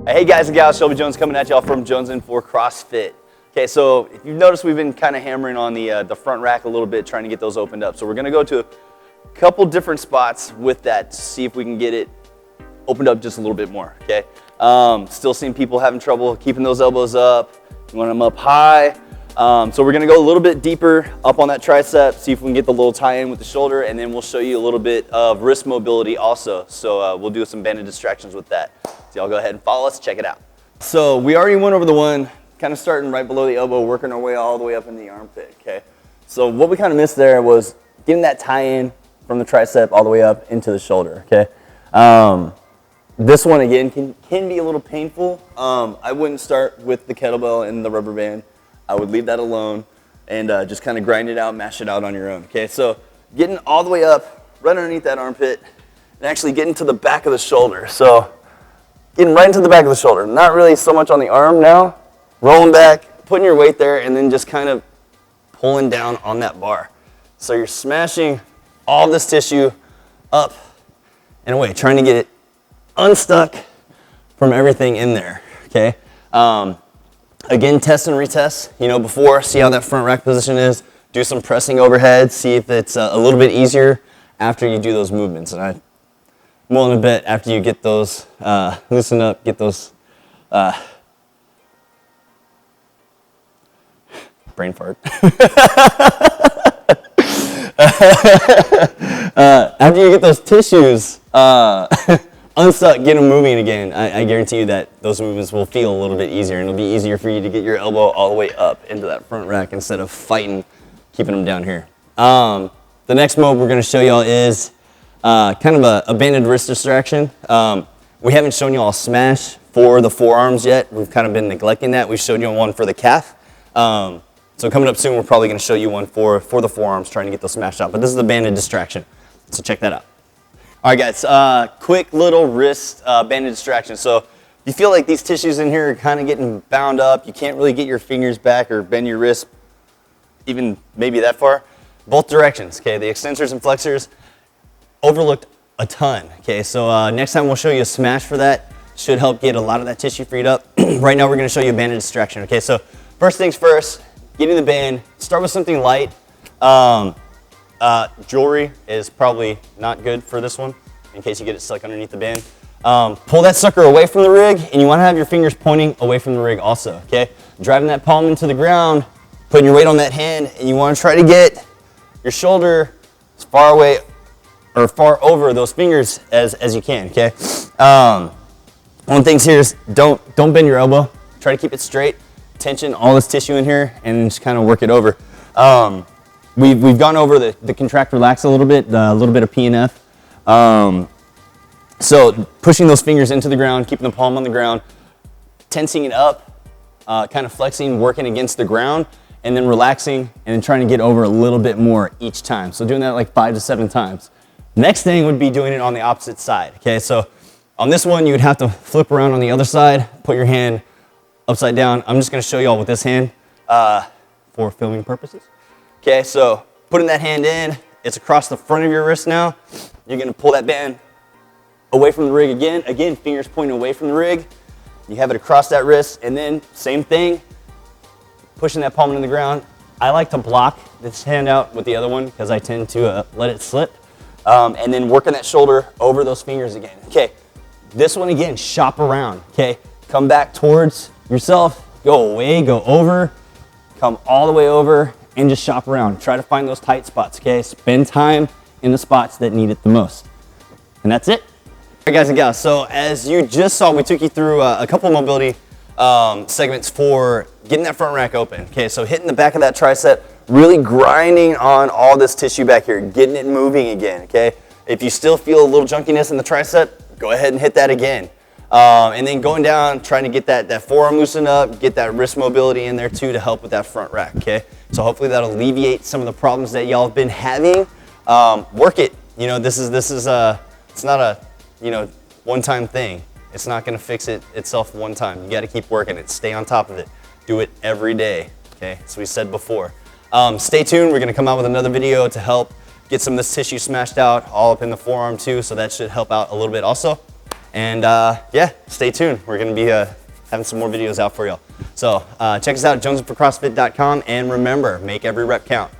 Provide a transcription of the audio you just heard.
Hey guys and gals, Shelby Jones coming at y'all from JonesN for CrossFit. Okay, so if you've noticed, we've been kind of hammering on the front rack a little bit, trying to get those opened up. So we're gonna go to a couple different spots with that to see if we can get it opened up just a little bit more, okay? Still seeing people having trouble keeping those elbows up. You want them up high. So we're gonna go a little bit deeper up on that tricep, see if we can get the little tie-in with the shoulder, and then we'll show you a little bit of wrist mobility also. So we'll do some banded distractions with that. So y'all go ahead and follow us, check it out. So we already went over the one, kind of starting right below the elbow, working our way all the way up in the armpit, okay? So what we kind of missed there was getting that tie-in from the tricep all the way up into the shoulder, okay? This one, again, can be a little painful. I wouldn't start with the kettlebell and the rubber band. I would leave that alone and just kind of grind it out, mash it out on your own, okay? So getting all the way up, right underneath that armpit, and actually getting to the back of the shoulder. So getting right into the back of the shoulder, not really so much on the arm now, rolling back, putting your weight there, and then just kind of pulling down on that bar. So you're smashing all this tissue up and away, trying to get it unstuck from everything in there, okay? Again, test and retest, you know, before, see how that front rack position is, do some pressing overhead, see if it's a little bit easier after you do those movements. And I'm willing to bet after you get those, loosen up, get those, brain fart. After you get those tissues unstuck, get them moving again, I guarantee you that those movements will feel a little bit easier, and it'll be easier for you to get your elbow all the way up into that front rack instead of fighting, keeping them down here. The next move we're going to show y'all is kind of a banded wrist distraction. We haven't shown you all smash for the forearms yet. We've kind of been neglecting that. We showed you one for the calf. So coming up soon, we're probably going to show you one for the forearms, trying to get those smashed out. But this is the banded distraction, so check that out. All right, guys, quick little wrist banded distraction. So if you feel like these tissues in here are kind of getting bound up, you can't really get your fingers back or bend your wrist even maybe that far, both directions, okay? The extensors and flexors, overlooked a ton, okay? So next time we'll show you a smash for that. Should help get a lot of that tissue freed up. Right now we're gonna show you a banded distraction, okay? So first things first, getting the band, start with something light. Jewelry is probably not good for this one in case you get it stuck underneath the band. Pull that sucker away from the rig, and you want to have your fingers pointing away from the rig also, okay? Driving that palm into the ground, putting your weight on that hand, and you want to try to get your shoulder as far away or far over those fingers as you can, okay? One thing here is don't bend your elbow. Try to keep it straight. Tension all this tissue in here and just kind of work it over. We've gone over the contract relax a little bit of P&F. So pushing those fingers into the ground, keeping the palm on the ground, tensing it up, kind of flexing, working against the ground, and then relaxing and then trying to get over a little bit more each time. So doing that like 5 to 7 times. Next thing would be doing it on the opposite side, okay? So on this one, you would have to flip around on the other side, put your hand upside down. I'm just gonna show y'all with this hand for filming purposes. Okay, so putting that hand in, it's across the front of your wrist now. You're gonna pull that band away from the rig again. Again, fingers pointing away from the rig. You have it across that wrist, and then same thing, pushing that palm into the ground. I like to block this hand out with the other one because I tend to let it slip. And then working that shoulder over those fingers again. Okay, this one again, shop around, okay? Come back towards yourself, go away, go over, come all the way over, and just shop around. Try to find those tight spots, okay? Spend time in the spots that need it the most. And that's it. All right, guys and gals, so as you just saw, we took you through a couple of mobility segments for getting that front rack open. Okay, so hitting the back of that tricep, really grinding on all this tissue back here, getting it moving again, okay? If you still feel a little junkiness in the tricep, go ahead and hit that again. And then going down, trying to get that forearm loosened up, get that wrist mobility in there too to help with that front rack, okay? So hopefully that'll alleviate some of the problems that y'all have been having. Work it. You know, this is it's not a, you know, one-time thing. It's not gonna fix it itself one time. You gotta keep working it, stay on top of it. Do it every day, okay? As we said before. Stay tuned, we're gonna come out with another video to help get some of this tissue smashed out, all up in the forearm too, so that should help out a little bit also. And yeah, stay tuned. We're gonna be having some more videos out for y'all. So check us out, jonesforcrossfit.com, and remember, make every rep count.